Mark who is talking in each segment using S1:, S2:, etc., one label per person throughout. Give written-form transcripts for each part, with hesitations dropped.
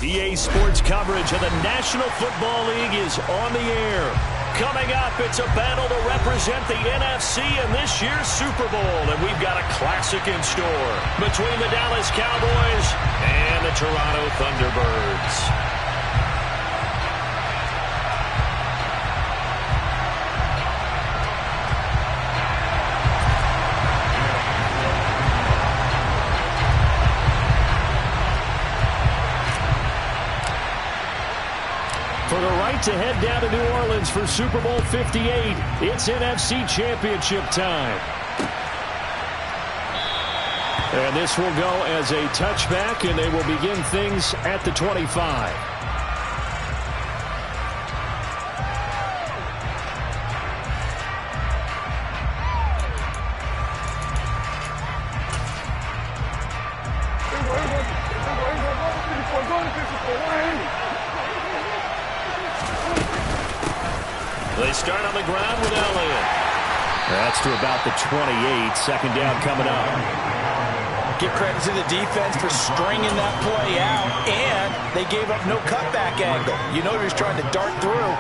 S1: EA Sports coverage of the National Football League is on the air. Coming up, it's a battle to represent the NFC in this year's Super Bowl, and we've got a classic in store between the Dallas Cowboys and the Toronto Thunderbirds. For the right to head down to New Orleans for Super Bowl 58, it's NFC Championship time. And this will go as a touchback, and they will begin things at the 25. They start on the ground with Elliott. That's to about the 28. Second down coming up.
S2: Give credit to the defense for stringing that play out, and they gave up no cutback angle. You know he was trying to dart through.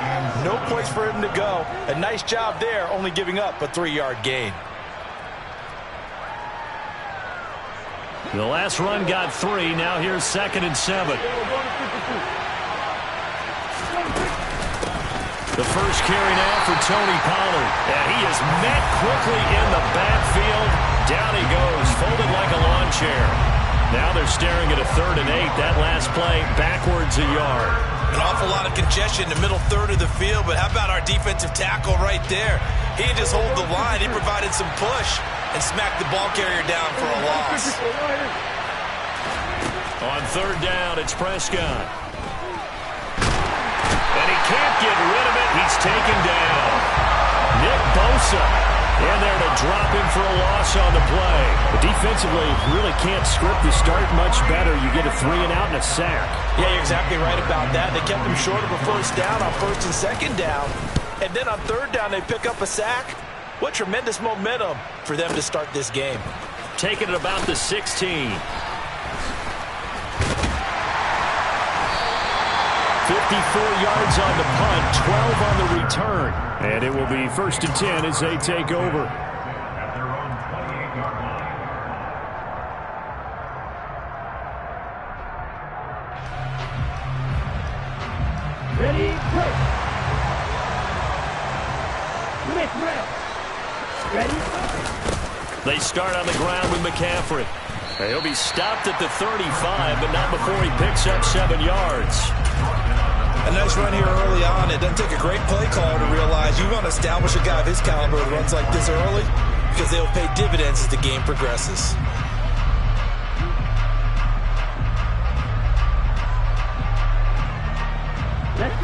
S2: No place for him to go. A nice job there, only giving up a 3-yard gain.
S1: The last run got 3. Now here's 2nd and 7. The first carry now for Tony Pollard. And he is met quickly in the backfield. Down he goes, folded like a lawn chair. Now they're staring at a 3rd and 8. That last play, backwards a yard.
S2: An awful lot of congestion in the middle third of the field, but how about our defensive tackle right there? He didn't just hold the line. He provided some push and smacked the ball carrier down for a loss.
S1: On 3rd down, it's Prescott. And he can't get rid of it. He's taken down. Nick Bosa in there to drop him for a loss on the play. But defensively, you really can't script the start much better. You get a 3 and out and a sack.
S2: Yeah, you're exactly right about that. They kept him short of a 1st down on 1st and 2nd down. And then on 3rd down, they pick up a sack. What tremendous momentum for them to start this game.
S1: Taking it about the 16. 54 yards on the punt, 12 on the return. And it will be 1st and 10 as they take over.
S3: At their own 28-yard line.
S4: Ready, go. Ready.
S1: They start on the ground with McCaffrey. He'll be stopped at the 35, but not before he picks up 7 yards.
S2: A nice run here early on. It doesn't take a great play caller to realize you want to establish a guy of his caliber that runs like this early because they'll pay dividends as the game progresses.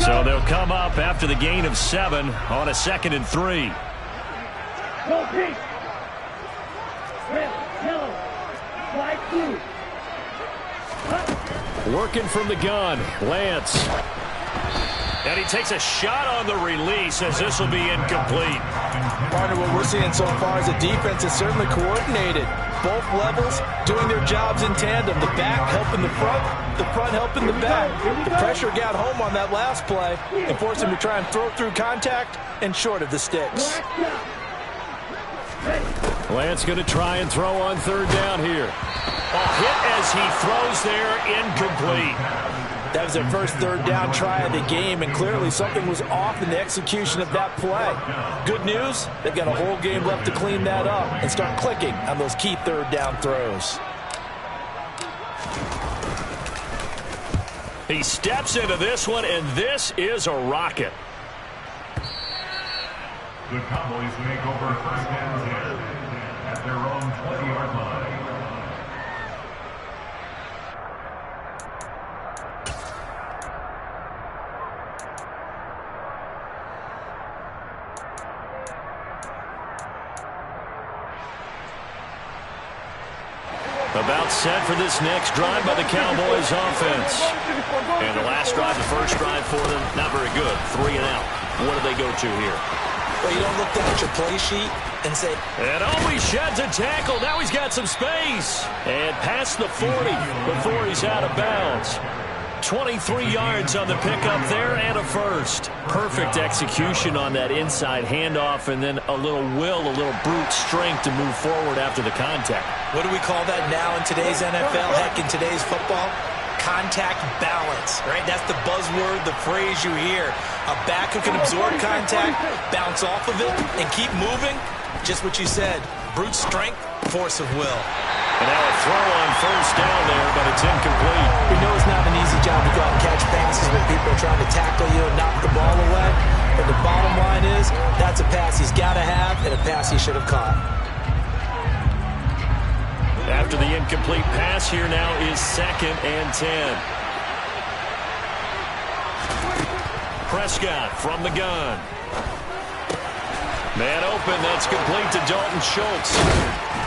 S1: So they'll come up after the gain of 7 on a 2nd and 3.
S4: Go pink. Red, yellow, white, blue.
S1: Working from the gun, Lance. And he takes a shot on the release as this will be incomplete.
S2: Partner, what we're seeing so far is the defense is certainly coordinated. Both levels doing their jobs in tandem. The back helping the front helping the back. The pressure got home on that last play and forced him to try and throw through contact and short of the sticks.
S1: Lance going to try and throw on 3rd down here. A hit as he throws there, incomplete.
S2: That was their first 3rd down try of the game, and clearly something was off in the execution of that play. Good news, they've got a whole game left to clean that up and start clicking on those key 3rd down throws.
S1: He steps into this one, and this is a rocket.
S3: The Cowboys make over 1st and 10 at their own 20-yard line.
S1: About set for this next drive by the Cowboys offense. And the last drive, the first drive for them, not very good. 3 and out. What do they go to here?
S2: Well, you don't look down at your play sheet and say...
S1: And he sheds a tackle. Now he's got some space. And past the 40 before he's out of bounds. 23 yards on the pickup there and a first. Perfect execution on that inside handoff, and then a little brute strength to move forward after the contact.
S2: What do we call that now in today's NFL? Heck, in today's football? Contact balance, right? That's the buzzword, the phrase you hear. A back who can absorb contact, bounce off of it, and keep moving. Just what you said, brute strength, force of will.
S1: And now a throw on first down there, but it's incomplete.
S2: We know it's not an easy job to go out and catch passes when people are trying to tackle you and knock the ball away. But the bottom line is, that's a pass he's got to have and a pass he should have caught.
S1: After the incomplete pass, here now is 2nd and 10. Prescott from the gun. Man open, that's complete to Dalton Schultz.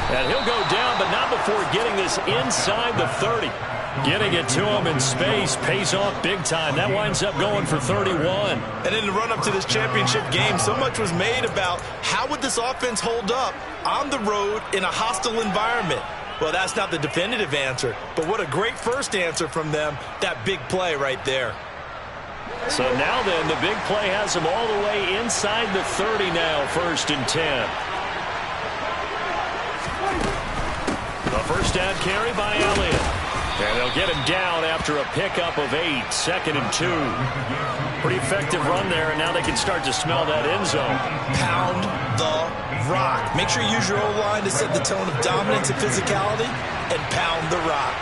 S1: And he'll go down, but not before getting this inside the 30. Getting it to him in space pays off big time. That winds up going for 31.
S2: And in the run-up to this championship game, so much was made about how would this offense hold up on the road in a hostile environment. Well, that's not the definitive answer, but what a great first answer from them, that big play right there.
S1: So now then, the big play has him all the way inside the 30 now, 1st and 10. A first down carry by Elliott. And they'll get him down after a pickup of 8, 2nd and 2. Pretty effective run there, and now they can start to smell that end zone.
S2: Pound the rock. Make sure you use your O-line to set the tone of dominance and physicality, and pound the rock.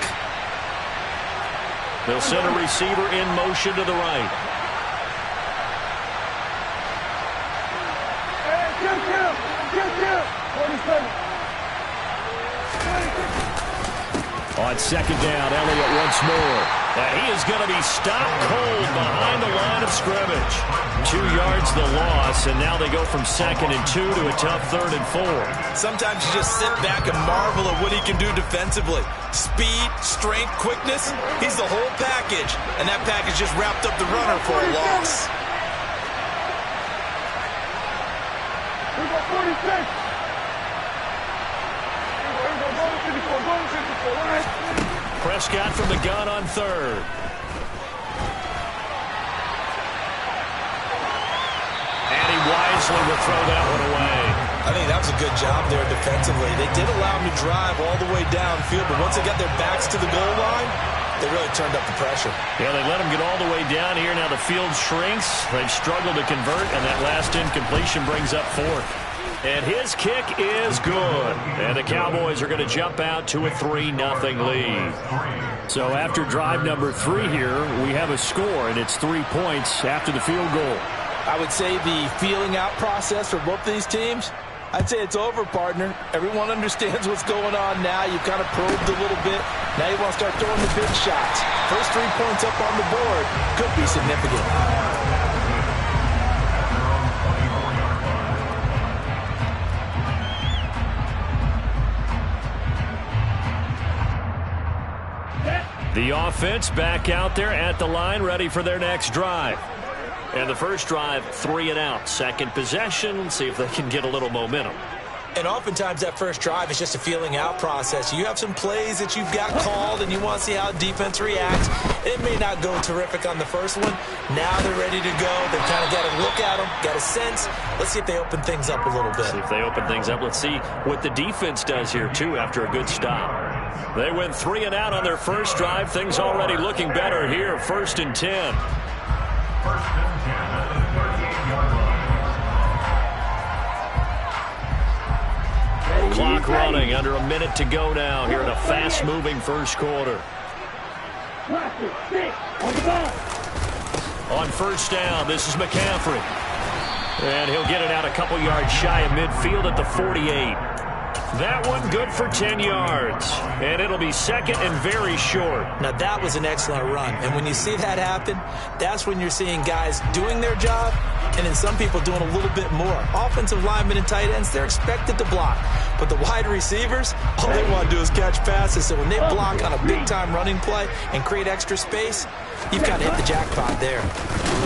S1: They'll send a receiver in motion to the right. On 2nd down, Elliott once more. And he is going to be stopped cold behind the line of scrimmage. 2 yards the loss, and now they go from 2nd and 2 to a tough 3rd and 4.
S2: Sometimes you just sit back and marvel at what he can do defensively. Speed, strength, quickness, he's the whole package. And that package just wrapped up the runner for a loss.
S4: We got 46.
S1: Prescott from the gun on 3rd. And he wisely will throw that one away.
S2: I think that was a good job there defensively. They did allow him to drive all the way downfield, but once they got their backs to the goal line, they really turned up the pressure.
S1: Yeah, they let him get all the way down here. Now the field shrinks. They've struggled to convert, and that last incompletion brings up 4th. And his kick is good. And the Cowboys are going to jump out to a 3-0 lead. So after drive number 3 here, we have a score, and it's 3 points after the field goal.
S2: I would say the feeling out process for both of these teams, I'd say it's over, partner. Everyone understands what's going on now. You've kind of probed a little bit. Now you want to start throwing the big shots. First 3 points up on the board could be significant.
S1: The offense back out there at the line, ready for their next drive. And the first drive, 3 and out. Second possession, see if they can get a little momentum.
S2: And oftentimes that first drive is just a feeling out process. You have some plays that you've got called and you want to see how defense reacts. It may not go terrific on the first one. Now they're ready to go. They've kind of got to look at them, got a sense. Let's see if they open things up a little bit.
S1: See if they open things up. Let's see what the defense does here, too, after a good stop. They went 3 and out on their first drive. Things already looking better here. 1st and 10.
S3: 1st and 10 at the 38-yard line.
S1: Clock running, under a minute to go now here in a fast-moving first quarter. On first down, this is McCaffrey. And he'll get it out a couple yards shy of midfield at the 48. That one good for 10 yards. And it'll be 2nd and very short.
S2: Now that was an excellent run. And when you see that happen, that's when you're seeing guys doing their job and then some people doing a little bit more. Offensive linemen and tight ends, they're expected to block. But the wide receivers, all they want to do is catch passes. So when they block on a big-time running play and create extra space, you've got to hit the jackpot there.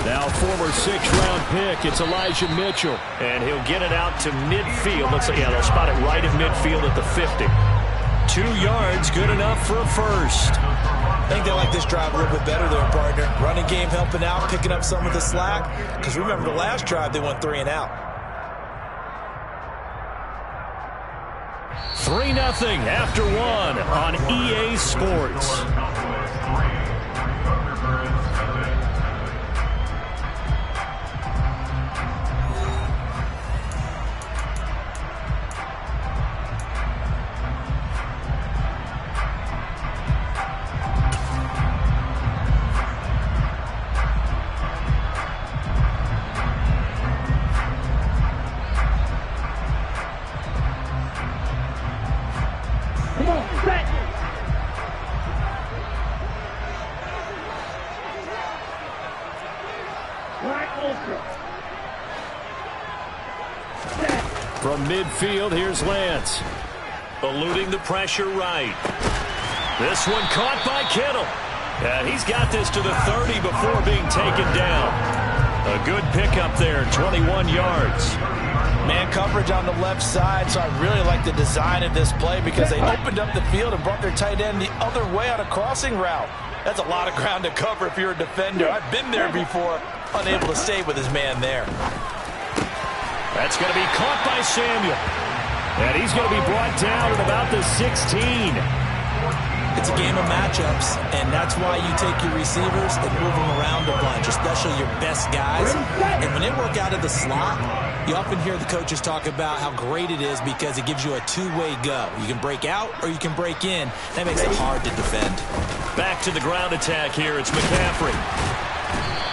S1: Now former 6th-round pick, it's Elijah Mitchell. And he'll get it out to midfield. Looks like, yeah, they'll spot it right at midfield at the 50. 2 yards, good enough for a first.
S2: I think they like this drive a little bit better there, partner. Running game helping out, picking up some of the slack. Because remember, the last drive, they went 3 and out.
S1: 3-0 after 1 on EA Sports. From midfield, here's Lance. Eluding the pressure right. This one caught by Kittle. And he's got this to the 30 before being taken down. A good pickup there, 21 yards.
S2: Man coverage on the left side, so I really like the design of this play because they opened up the field and brought their tight end the other way on a crossing route. That's a lot of ground to cover if you're a defender. I've been there before, unable to stay with his man there.
S1: That's going to be caught by Samuel. And he's going to be brought down at about the 16.
S2: It's a game of matchups, and that's why you take your receivers and move them around a bunch, especially your best guys. And when they work out of the slot, you often hear the coaches talk about how great it is because it gives you a two-way go. You can break out or you can break in. That makes it hard to defend.
S1: Back to the ground attack here. It's McCaffrey.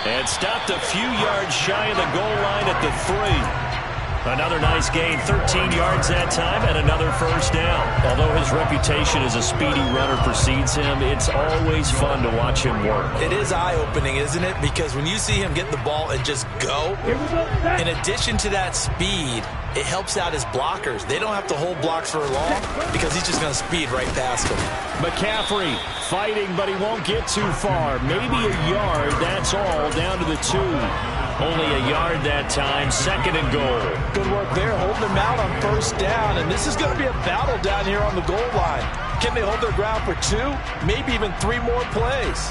S1: And stopped a few yards shy of the goal line at the 3. Another nice gain, 13 yards that time, and another first down. Although his reputation as a speedy runner precedes him, it's always fun to watch him work.
S2: It is eye-opening, isn't it? Because when you see him get the ball and just go, in addition to that speed, it helps out his blockers. They don't have to hold blocks for long because he's just going to speed right past them.
S1: McCaffrey fighting, but he won't get too far. Maybe a yard, that's all, down to the 2. Only a yard that time, 2nd and goal.
S2: Good work there, holding them out on first down. And this is going to be a battle down here on the goal line. Can they hold their ground for 2, maybe even 3 more plays?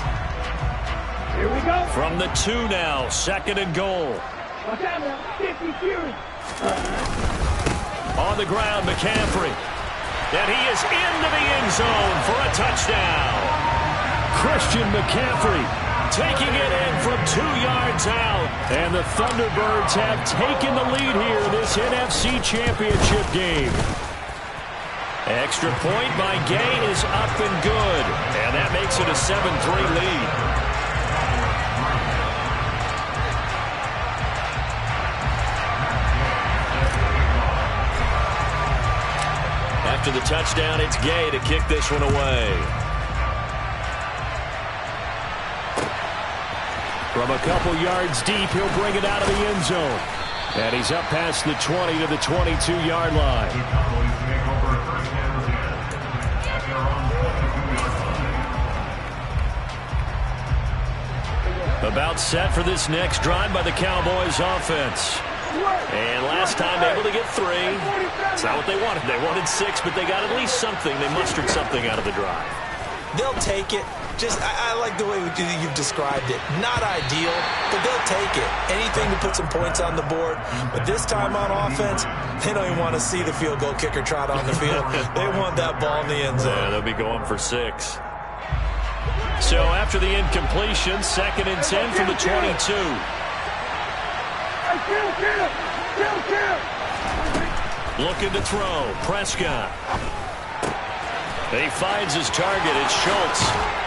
S4: Here we go.
S1: From the 2 now, 2nd and goal. On the ground, McCaffrey. And he is into the end zone for a touchdown. Christian McCaffrey taking it in from 2 yards out. And the Thunderbirds have taken the lead here in this NFC Championship game. Extra point by Gay is up and good. And that makes it a 7-3 lead. After the touchdown, it's Gay to kick this one away. From a couple yards deep, he'll bring it out of the end zone. And he's up past the 20 to the 22-yard line.
S3: The Cowboys make over first and 10 at their own 22-yard line.
S1: About set for this next drive by the Cowboys offense. And last time able to get 3. It's not what they wanted. They wanted 6, but they got at least something. They mustered something out of the drive.
S2: They'll take it. Just, I like the way you've described it. Not ideal, but they'll take it. Anything to put some points on the board. But this time on offense, they don't even want to see the field goal kicker trot on the field. They want that ball in the end zone.
S1: Yeah, they'll be going for 6. So after the incompletion, 2nd and 10 from the 22. Looking to throw. Prescott. He finds his target. It's Schultz.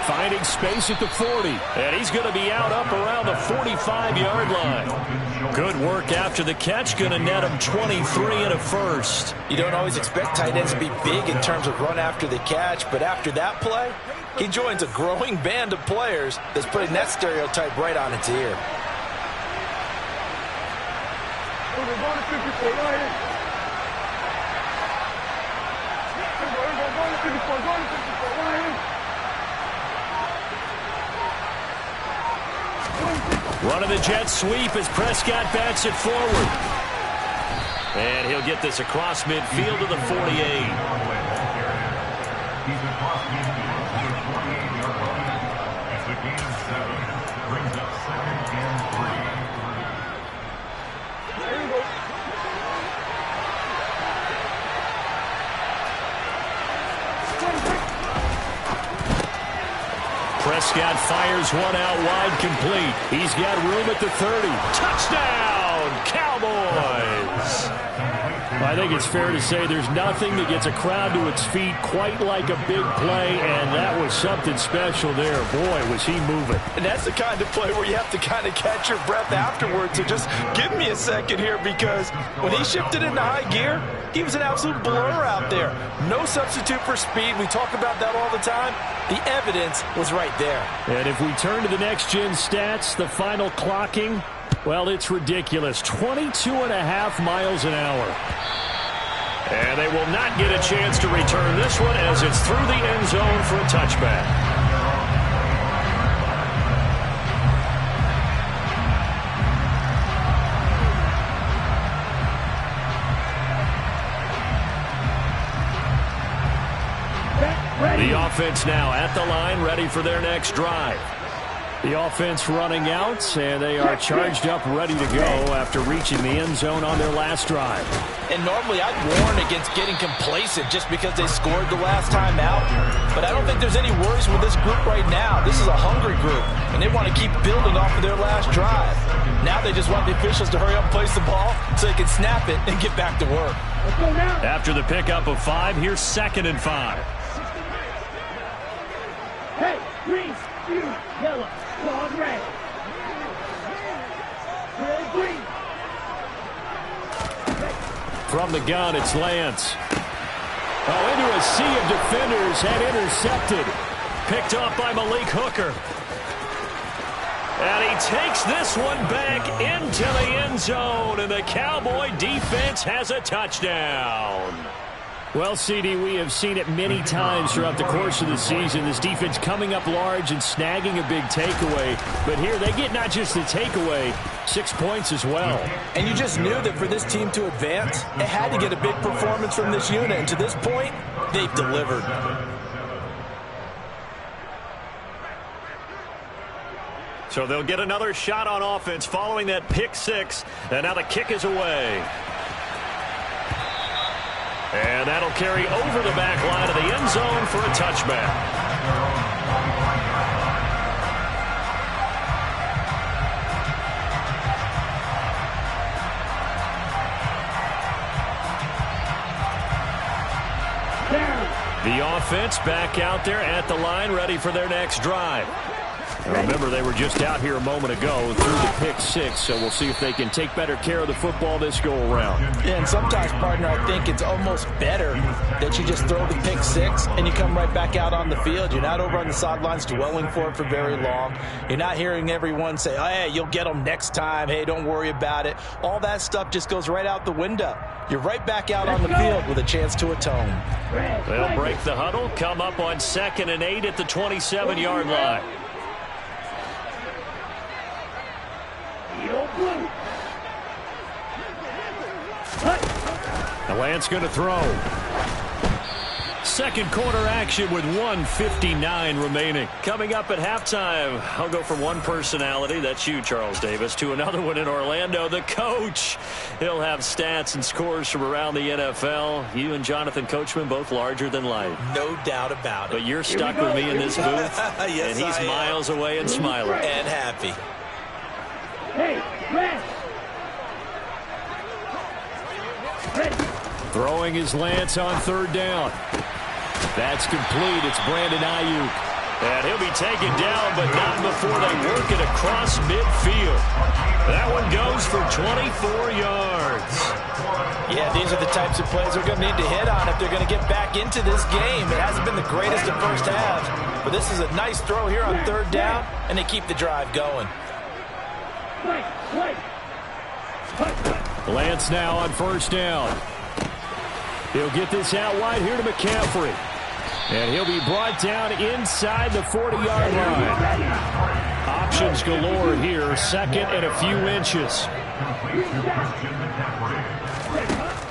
S1: Finding space at the 40. And he's going to be out up around the 45-yard line. Good work after the catch. Going to net him 23 and a first.
S2: You don't always expect tight ends to be big in terms of run after the catch, but after that play, he joins a growing band of players that's putting that stereotype right on its ear.
S1: Running the jet sweep as Prescott bats it forward. And he'll get this across midfield to the 48. Prescott fires one out wide, complete. He's got room at the 30. Touchdown, Cowboys! I think it's fair to say there's nothing that gets a crowd to its feet quite like a big play, and that was something special there. Boy, was he moving.
S2: And that's the kind of play where you have to kind of catch your breath afterwards. So just give me a second here, because when he shifted into high gear, he was an absolute blur out there. No substitute for speed. We talk about that all the time. The evidence was right there.
S1: And if we turn to the next-gen stats, the final clocking, well, it's ridiculous. 22.5 miles an hour. And they will not get a chance to return this one as it's through the end zone for a touchback. The offense now at the line, ready for their next drive. The offense running out, and they are charged up, ready to go after reaching the end zone on their last drive.
S2: And normally I'd warn against getting complacent just because they scored the last time out. But I don't think there's any worries with this group right now. This is a hungry group, and they want to keep building off of their last drive. Now they just want the officials to hurry up and place the ball so they can snap it and get back to work.
S1: After the pickup of 5, here's 2nd and 5.
S4: Hey, green, blue, yellow, long, red. Red, green.
S1: From the gun, it's Lance. Oh, into a sea of defenders and intercepted. Picked off by Malik Hooker. And he takes this one back into the end zone, and the Cowboy defense has a touchdown. Well, CD, we have seen it many times throughout the course of the season. This defense coming up large and snagging a big takeaway. But here they get not just the takeaway, 6 points as well.
S2: And you just knew that for this team to advance, it had to get a big performance from this unit. And to this point, they've delivered.
S1: So they'll get another shot on offense following that pick 6. And now the kick is away. And that'll carry over the back line of the end zone for a touchback. The offense back out there at the line, ready for their next drive. Remember, they were just out here a moment ago through the pick 6, so we'll see if they can take better care of the football this go-around.
S2: Yeah, and sometimes, partner, I think it's almost better that you just throw the pick 6 and you come right back out on the field. You're not over on the sidelines dwelling for it for very long. You're not hearing everyone say, oh, hey, you'll get them next time. Hey, don't worry about it. All that stuff just goes right out the window. You're right back out on the field with a chance to atone.
S1: They'll break the huddle, come up on 2nd and 8 at the 27-yard line. The Lance going to throw. Second quarter action with 1:59 remaining. Coming up at halftime, I'll go from one personality, that's you, Charles Davis, to another one in Orlando, the coach. He'll have stats and scores from around the NFL. You and Jonathan Coachman both larger than life.
S2: No doubt about it.
S1: But you're stuck with me in this booth, yes, and he's miles away and smiling.
S2: And happy.
S4: Hey, red.
S1: Throwing his Lance on 3rd down. That's complete. It's Brandon Ayuk. And he'll be taken down, but not before they work it across midfield. That one goes for 24 yards.
S2: Yeah, these are the types of plays they're going to need to hit on if they're going to get back into this game. It hasn't been the greatest of first halves, but this is a nice throw here on 3rd down, and they keep the drive going.
S1: Lance now on 1st down. He'll get this out wide here to McCaffrey. And he'll be brought down inside the 40-yard line. Options galore here. 2nd and a few inches.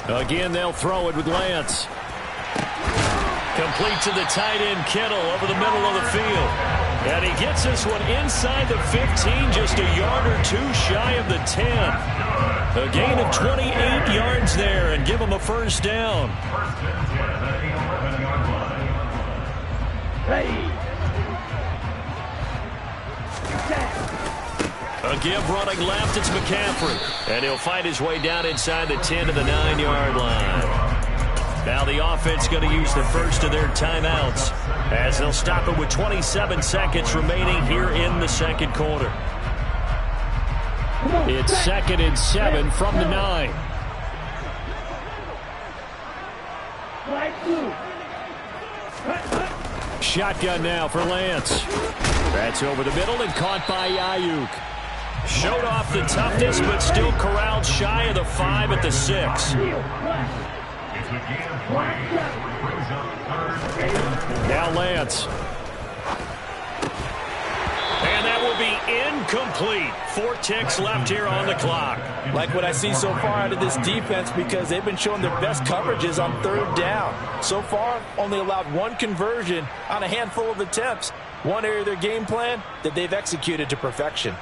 S1: Again, they'll throw it with Lance. Complete to the tight end, Kittle, over the middle of the field. And he gets this one inside the 15, just a yard or 2 shy of the 10. A gain of 28 yards there and give him a 1st down. A give running left, it's McCaffrey. And he'll find his way down inside the 10 to the 9-yard line. Now the offense going to use the first of their timeouts as they'll stop it with 27 seconds remaining here in the second quarter. It's 2nd and 7 from the 9. Shotgun now for Lance. That's over the middle and caught by Ayuk. Showed off the toughness, but still corralled shy of the 5 at the 6. Now Lance. And that will be incomplete. 4 ticks left here on the clock.
S2: Like what I see so far out of this defense because they've been showing their best coverages on 3rd down. So far, only allowed 1 conversion on a handful of attempts. One area of their game plan that they've executed to perfection.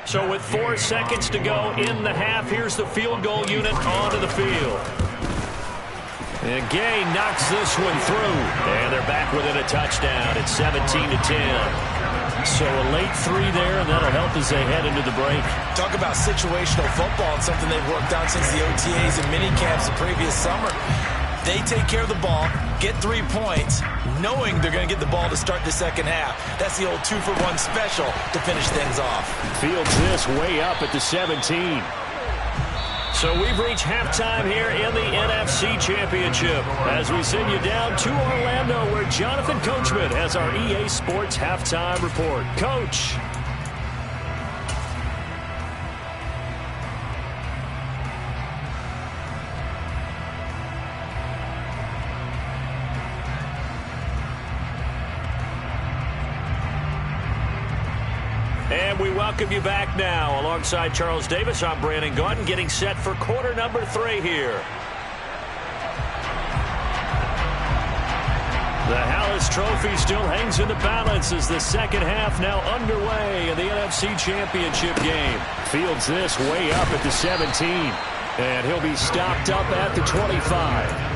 S1: So with 4 seconds to go in the half, here's the field goal unit onto the field. And Gay knocks this one through. And they're back within a touchdown. It's 17-10. So a late 3 there, and that'll help as they head into the break.
S2: Talk about situational football and something they've worked on since the OTAs and mini camps the previous summer. They take care of the ball, get 3 points, knowing they're going to get the ball to start the second half. That's the old 2-for-1 special to finish things off.
S1: Fields this way up at the 17. So we've reached halftime here in the NFC Championship as we send you down to Orlando where Jonathan Coachman has our EA Sports Halftime Report. Coach. And we welcome you back now. Alongside Charles Davis, I'm Brandon Gaudin, getting set for quarter number 3 here. The Hallis Trophy still hangs in the balance as the second half now underway in the NFC Championship game. Fields this way up at the 17. And he'll be stopped up at the 25.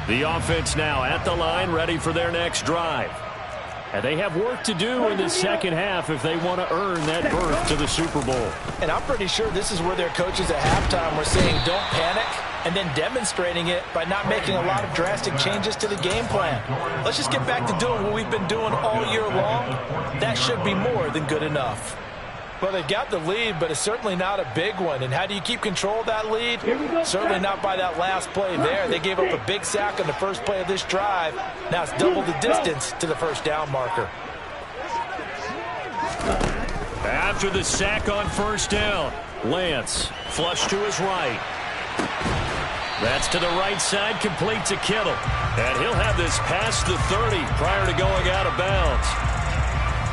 S1: The offense now at the line, ready for their next drive. And they have work to do in the second half if they want to earn that berth to the Super Bowl.
S2: And I'm pretty sure this is where their coaches at halftime were saying don't panic, and then demonstrating it by not making a lot of drastic changes to the game plan. Let's just get back to doing what we've been doing all year long. That should be more than good enough. Well, they've got the lead, but it's certainly not a big one. And how do you keep control of that lead? Certainly not by that last play there. They gave up a big sack on the first play of this drive. Now it's double the distance to the first down marker.
S1: After the sack on first down, Lance flush to his right. That's to the right side, complete to Kittle. And he'll have this past the 30 prior to going out of bounds.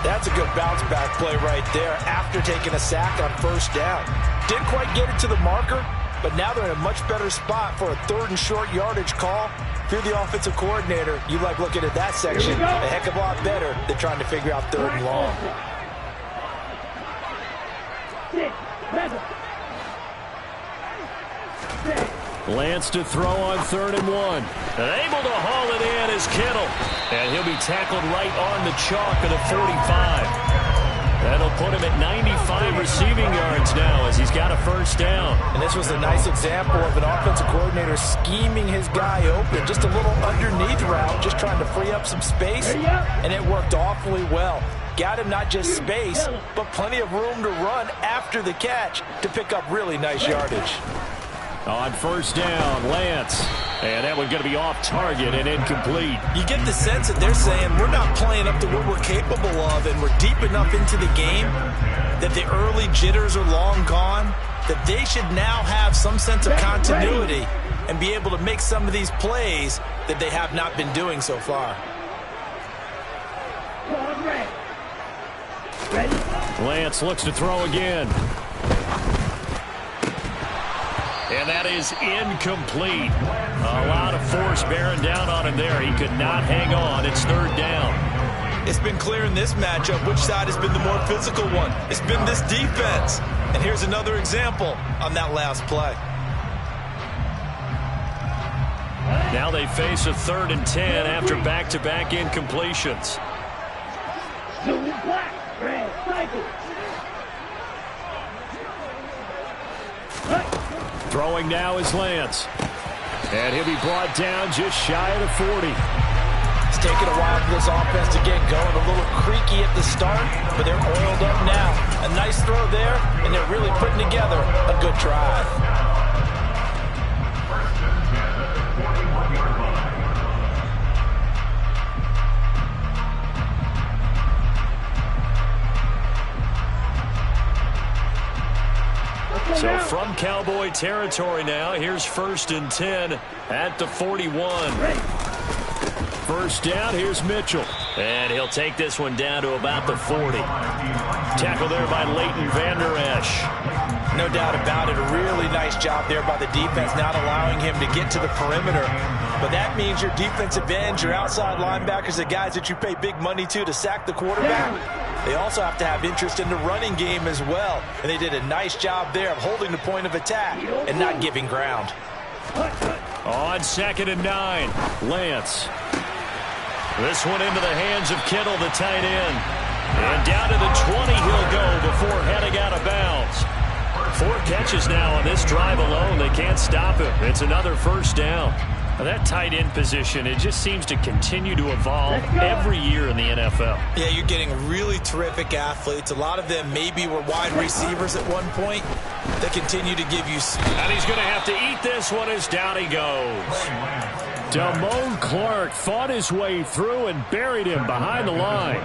S2: That's a good bounce-back play right there after taking a sack on first down. Didn't quite get it to the marker, but now they're in a much better spot for a 3rd and short yardage call. If you're the offensive coordinator, you like looking at that section a heck of a lot better than trying to figure out 3rd and long.
S1: Lance to throw on 3rd and 1. And able to haul it in is Kittle. And he'll be tackled right on the chalk of the 45. That'll put him at 95 receiving yards now as he's got a first down.
S2: And this was a nice example of an offensive coordinator scheming his guy open. Just a little underneath route, just trying to free up some space. And it worked awfully well. Got him not just space, but plenty of room to run after the catch to pick up really nice yardage.
S1: On first down, Lance. And that one's going to be off target and incomplete.
S2: You get the sense that they're saying we're not playing up to what we're capable of, and we're deep enough into the game that the early jitters are long gone, that they should now have some sense of continuity and be able to make some of these plays that they have not been doing so far.
S1: Lance looks to throw again. And that is incomplete. A lot of force bearing down on him there. He could not hang on. It's 3rd down.
S2: It's been clear in this matchup which side has been the more physical one. It's been this defense. And here's another example on that last play.
S1: Now they face a 3rd and 10 after back-to-back incompletions.
S4: Black, red, cycle.
S1: Throwing now is Lance. And he'll be brought down just shy of the 40.
S2: It's taken a while for this offense to get going. A little creaky at the start, but they're oiled up now. A nice throw there, and they're really putting together a good drive.
S1: So from Cowboy territory now, here's 1st and 10 at the 41. First down, here's Mitchell. And he'll take this one down to about the 40. Tackle there by Leighton Vander Esch.
S2: No doubt about it. A really nice job there by the defense, not allowing him to get to the perimeter. But that means your defensive ends, your outside linebackers, the guys that you pay big money to sack the quarterback, they also have to have interest in the running game as well. And they did a nice job there of holding the point of attack and not giving ground.
S1: On 2nd and 9, Lance. This one into the hands of Kittle, the tight end. And down to the 20 he'll go before heading out of bounds. 4 catches now on this drive alone. They can't stop him. It's another 1st down. Now that tight end position, it just seems to continue to evolve every year in the NFL.
S2: Yeah, you're getting really terrific athletes. A lot of them maybe were wide receivers at one point. They continue to give you...
S1: And he's going to have to eat this one as down he goes. Damone Clark fought his way through and buried him behind the line.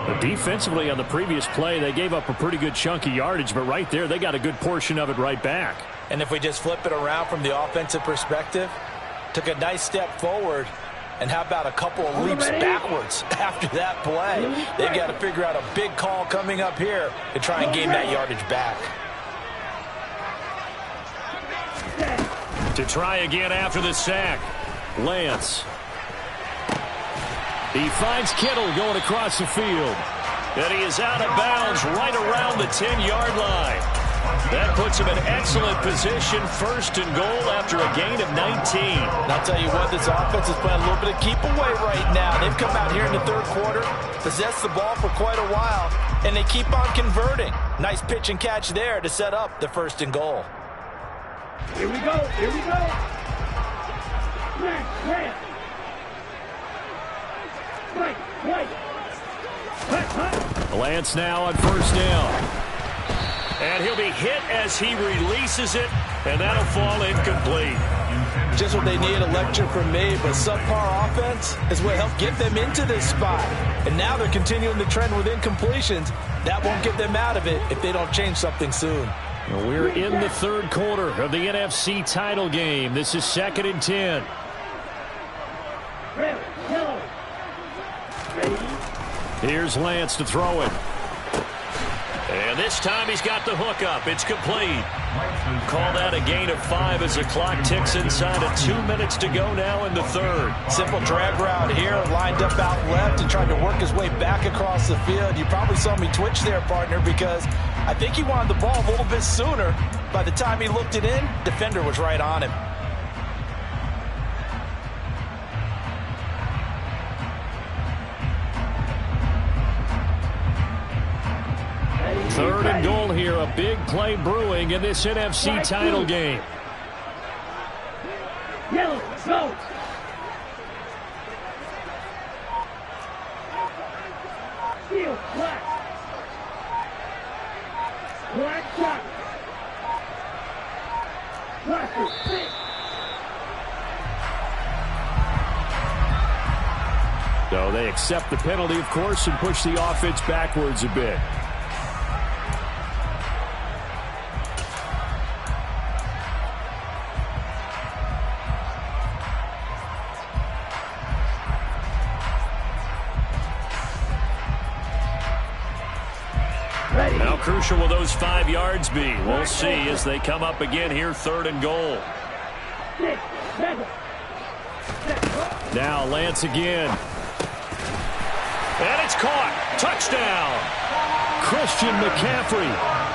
S1: But defensively on the previous play, they gave up a pretty good chunk of yardage, but right there, they got a good portion of it right back.
S2: And if we just flip it around from the offensive perspective, took a nice step forward, and how about a couple of leaps backwards after that play? They've got to figure out a big call coming up here to try and gain that yardage back.
S1: To try again after the sack, Lance. He finds Kittle going across the field. And he is out of bounds right around the 10-yard line. That puts him in excellent position, 1st and goal after a gain of 19.
S2: And I'll tell you what, this offense is playing a little bit of keep away right now. They've come out here in the 3rd quarter, possessed the ball for quite a while, and they keep on converting. Nice pitch and catch there to set up the 1st and goal.
S4: Here we go, here we go. Right.
S1: Lance now on 1st down. And he'll be hit as he releases it, and that'll fall incomplete.
S2: Just what they need, a lecture from me, but subpar offense is what helped get them into this spot. And now they're continuing the trend with incompletions. That won't get them out of it if they don't change something soon.
S1: Well, we're in the 3rd quarter of the NFC title game. This is 2nd and 10. Here's Lance to throw it. And this time he's got the hook up. It's complete. Call that a gain of 5 as the clock ticks inside of 2 minutes to go now in the 3rd.
S2: Simple drag route here, lined up out left and tried to work his way back across the field. You probably saw me twitch there, partner, because I think he wanted the ball a little bit sooner. By the time he looked it in, defender was right on him.
S1: Third and goal here, a big play brewing in this NFC title game.
S4: Yellow, go. Steel, black. Black shot. Black, six.
S1: So they accept the penalty, of course, and push the offense backwards a bit. How crucial will those 5 yards be? We'll see as they come up again here, 3rd and goal. Now Lance again. And it's caught. Touchdown. Christian McCaffrey.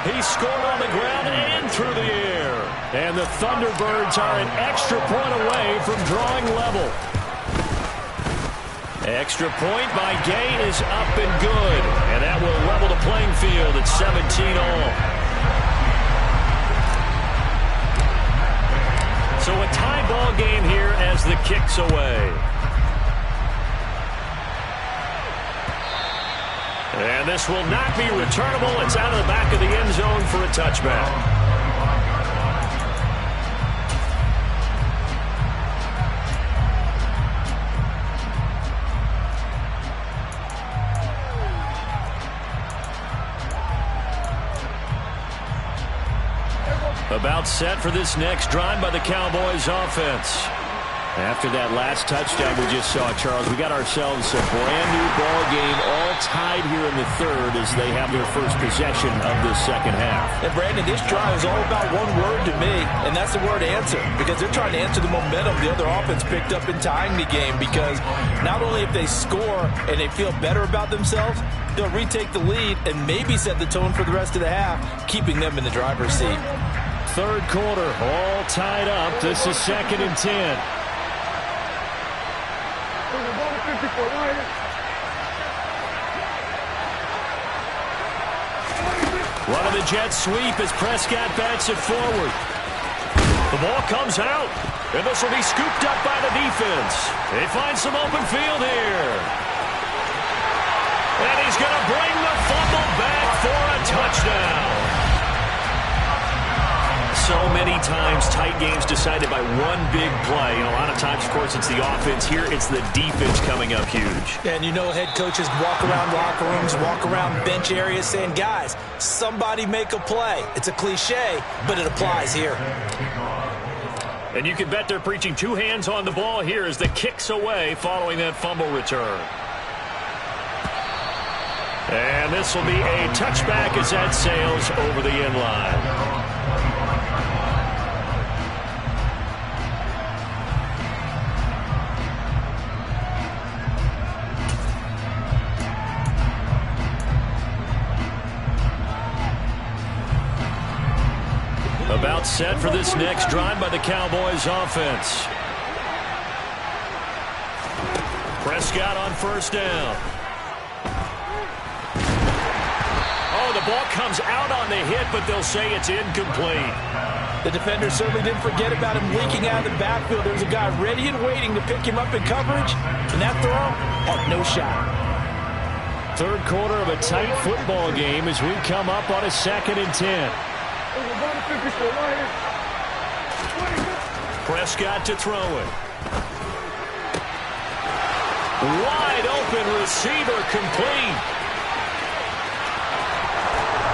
S1: He scored on the ground and through the air. And the Thunderbirds are an extra point away from drawing level. Extra point by Gay is up and good. And that will level the playing field at 17 all. So a tie ball game here as the kick's away. And this will not be returnable. It's out of the back of the end zone for a touchback. About set for this next drive by the Cowboys offense. After that last touchdown we just saw, Charles, we got ourselves a brand new ball game, all tied here in the third as they have their first possession of this second half.
S2: And Brandon, this drive is all about one word to me, and that's the word answer, because they're trying to answer the momentum the other offense picked up in tying the game, because not only if they score and they feel better about themselves, they'll retake the lead and maybe set the tone for the rest of the half, keeping them in the driver's seat.
S1: Third quarter, all tied up. This is 2nd and 10. Run of the jet sweep as Prescott bats it forward. The ball comes out, and this will be scooped up by the defense. They find some open field here. And he's going to bring the fumble back for a touchdown. So many times tight games decided by one big play. And a lot of times, of course, it's the offense. Here, it's the defense coming up huge.
S2: And you know head coaches walk around locker rooms, walk around bench areas saying, guys, somebody make a play. It's a cliche, but it applies here.
S1: And you can bet they're preaching two hands on the ball here as the kick's away following that fumble return. And this will be a touchback as that sails over the end line. About set for this next drive by the Cowboys offense. Prescott on first down. Oh, the ball comes out on the hit, but they'll say it's incomplete.
S2: The defender certainly didn't forget about him leaking out of the backfield. There was a guy ready and waiting to pick him up in coverage, and that throw had no shot.
S1: Third quarter of a tight football game as we come up on a 2nd and 10. Prescott to throw it. Wide open receiver complete.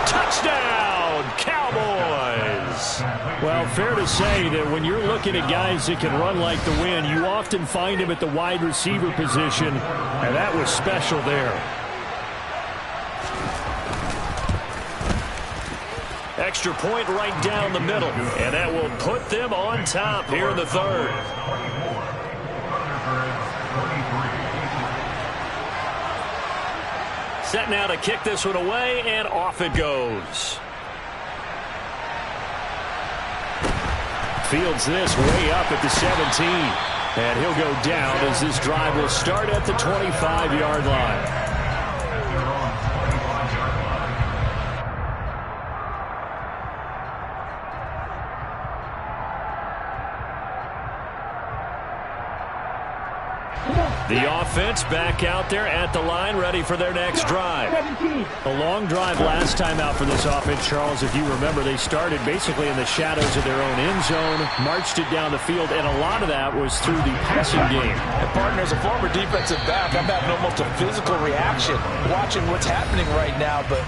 S1: Touchdown, Cowboys. Well, fair to say that when you're looking at guys that can run like the wind, you often find him at the wide receiver position, and that was special there. Extra point right down the middle, and that will put them on top here in the third. Set now to kick this one away, and off it goes. Fields this way up at the 17, and he'll go down as this drive will start at the 25-yard line. The offense back out there at the line, ready for their next drive. A long drive last time out for this offense, Charles. If you remember, they started basically in the shadows of their own end zone, marched it down the field, and a lot of that was through the passing game.
S2: And partner, as a former defensive back, I'm having almost a physical reaction watching what's happening right now. But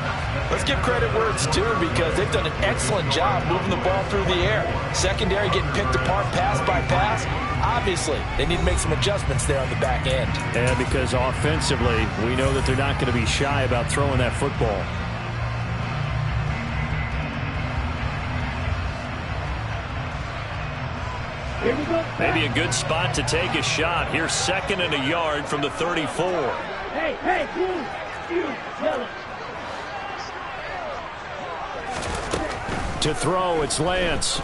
S2: let's give credit where it's due, because they've done an excellent job moving the ball through the air. Secondary getting picked apart pass by pass. Obviously, they need to make some adjustments there on the back end.
S1: And because offensively, we know that they're not going to be shy about throwing that football.
S4: Here we go.
S1: Maybe a good spot to take a shot. Here's 2nd and a yard from the 34.
S4: Hey, green, you, yellow.
S1: To throw, it's Lance.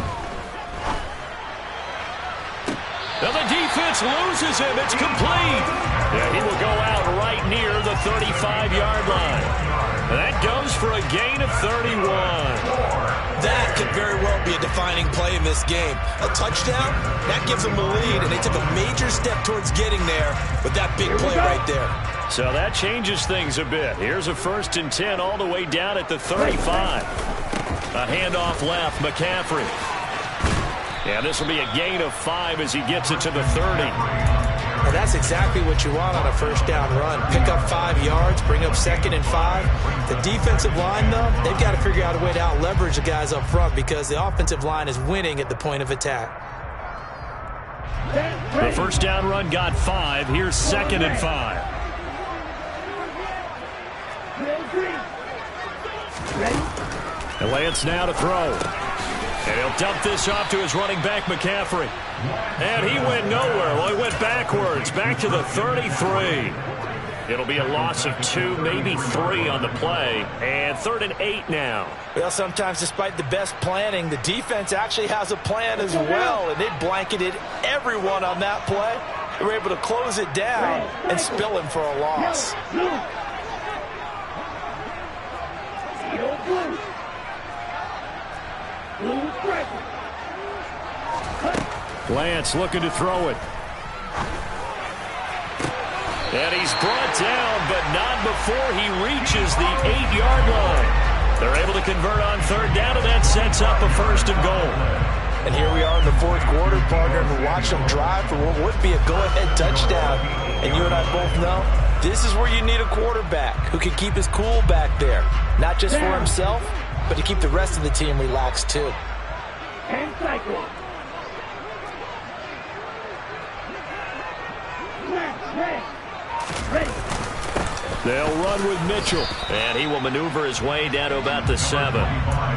S1: Now the defense loses him. It's complete. Yeah, he will go out right near the 35-yard line. And that goes for a gain of 31.
S2: That could very well be a defining play in this game. A touchdown, that gives them the lead, and they took a major step towards getting there with that big play right there.
S1: So that changes things a bit. Here's a 1st and 10 all the way down at the 35. A handoff left, McCaffrey. Yeah, this will be a gain of 5 as he gets it to the 30.
S2: And that's exactly what you want on a 1st down run. Pick up 5 yards, bring up 2nd and 5. The defensive line, though, they've got to figure out a way to out-leverage the guys up front because the offensive line is winning at the point of attack.
S1: The 1st down run got 5. Here's 2nd and 5. And Lance now to throw. And he'll dump this off to his running back, McCaffrey. And he went nowhere. Well, he went backwards, back to the 33. It'll be a loss of 2, maybe 3 on the play. And 3rd and 8 now.
S2: Well, sometimes despite the best planning, the defense actually has a plan as well. And they blanketed everyone on that play. They were able to close it down and spill him for a loss.
S1: Lance looking to throw it. And he's brought down, but not before he reaches the 8-yard line. They're able to convert on 3rd down, and that sets up a 1st and goal.
S2: And here we are in the 4th quarter, partner, and watch them drive for what would be a go-ahead touchdown. And you and I both know this is where you need a quarterback who can keep his cool back there. Not just for himself, but to keep the rest of the team relaxed too.
S4: And cycle. Ready.
S1: They'll run with Mitchell. And he will maneuver his way down to about the 7.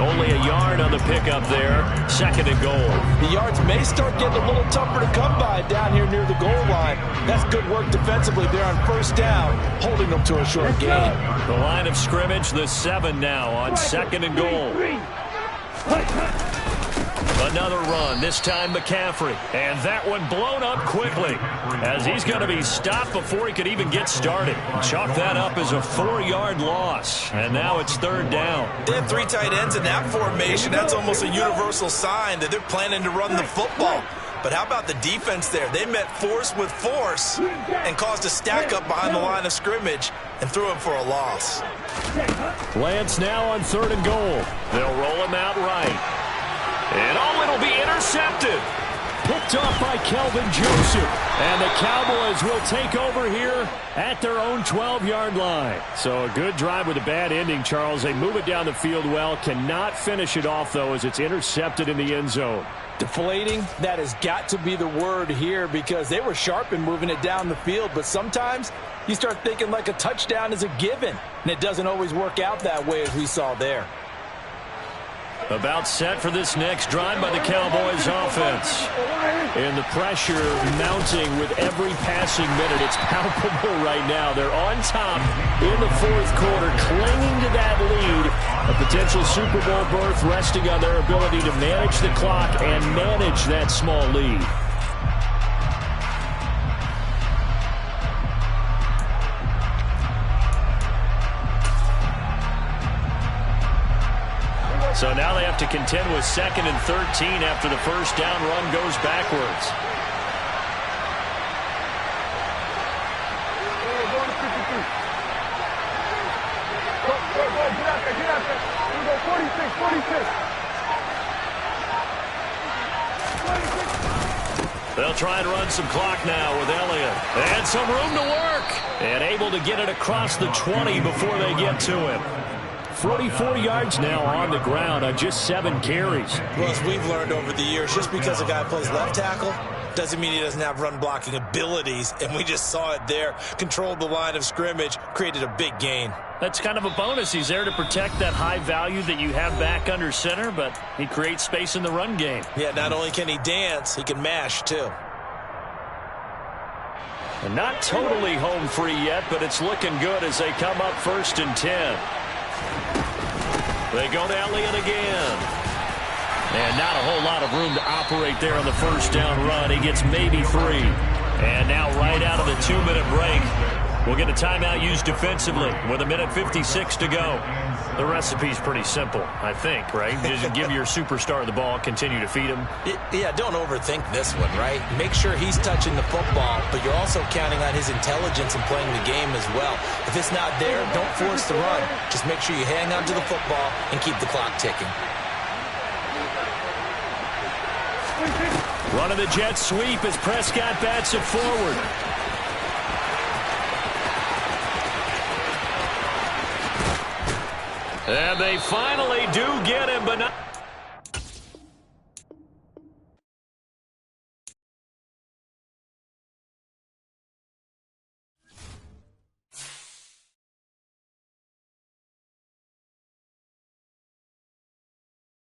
S1: Only a yard on the pickup there. 2nd and goal.
S2: The yards may start getting a little tougher to come by down here near the goal line. That's good work defensively there on 1st down, holding them to a short gain.
S1: The line of scrimmage, the 7 now on 2nd and goal. Another run, this time McCaffrey. And that one blown up quickly as he's going to be stopped before he could even get started. Chalk that up as a 4-yard loss. And now it's 3rd down.
S2: They have 3 tight ends in that formation. That's almost a universal sign that they're planning to run the football. But how about the defense there? They met force with force and caused a stack up behind the line of scrimmage and threw him for a loss.
S1: Lance now on 3rd and goal. They'll roll him out right. And it'll be intercepted. Picked off by Kelvin Joseph. And the Cowboys will take over here at their own 12-yard line. So a good drive with a bad ending, Charles. They move it down the field well. Cannot finish it off, though, as it's intercepted in the end zone.
S2: Deflating, that has got to be the word here because they were sharp in moving it down the field. But sometimes you start thinking like a touchdown is a given. And it doesn't always work out that way as we saw there.
S1: About set for this next drive by the Cowboys offense. And the pressure mounting with every passing minute. It's palpable right now. They're on top in the 4th quarter, clinging to that lead. A potential Super Bowl berth resting on their ability to manage the clock and manage that small lead. So now they have to contend with 2nd and 13 after the 1st down run goes backwards. They'll try and run some clock now with Elliott. And some room to work. And able to get it across the 20 before they get to him. 44 yards now on the ground on just 7 carries.
S2: Well, as we've learned over the years, just because a guy plays left tackle doesn't mean he doesn't have run blocking abilities. And we just saw it there. Controlled the line of scrimmage, created a big gain.
S1: That's kind of a bonus. He's there to protect that high value that you have back under center, but he creates space in the run game.
S2: Yeah, not only can he dance, he can mash too.
S1: And not totally home free yet, but it's looking good as they come up 1st and 10. They go to Elliott again. And not a whole lot of room to operate there on the first down run. He gets maybe 3. And now right out of the 2-minute break, we'll get a timeout used defensively with 1:56 to go. The recipe's pretty simple, I think, right? Just give your superstar the ball, continue to feed him.
S2: Yeah, don't overthink this one, right? Make sure he's touching the football, but you're also counting on his intelligence in playing the game as well. If it's not there, don't force the run. Just make sure you hang on to the football and keep the clock ticking.
S1: Running the jet sweep as Prescott bats it forward. And they finally do get him, but not...